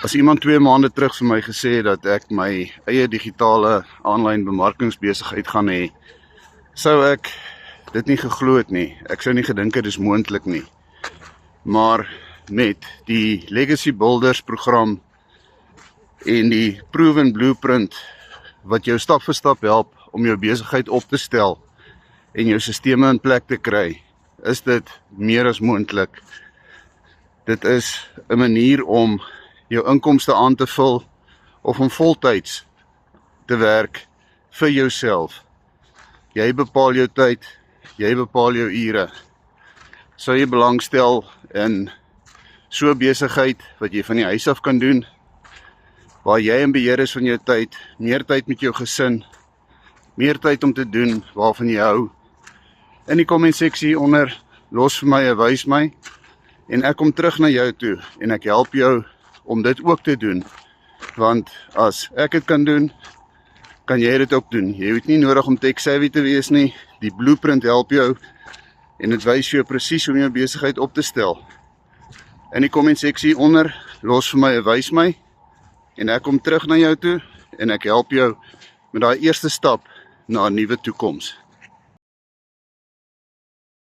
As iemand 2 maande terug vir my gesê dat ek my eie digitale aanlyn bemarkingsbesigheid gaan hê, sou ek dit nie geglo het nie. Ek sou nie gedink het dis moontlik nie. Maar met die Legacy Builders program en die Proven Blueprint wat jou stap vir stap help om jou besigheid op te stel en jou sisteme in plek te kry, is dit meer as moontlik. Dit is 'n manier om jou inkomste aan te vul of om voltyds te werk vir jouself. Jy bepaal jou tyd, jy bepaal jou ure. Sou jy belangstel in so 'n besigheid wat jy van die huis af kan doen, waar jy in beheer is van jou tyd, meer tyd met jou gesin, meer tyd om te doen waarvan jy hou? In die comment seksie onder, los vir my, wys my, en ek kom terug na jou toe, en ek help jou om dit ook te doen, want as ek dit kan doen, kan jy dit ook doen. Jy hoef nie nodig om tech savvy te wees nie, die blueprint help jou, en dit wys jou presies hoe om jou besigheid op te stel. In die comment seksie onder, los vir my, wys my, en ek kom terug na jou toe, en ek help jou met daai eerste stap na 'n nuwe toekoms.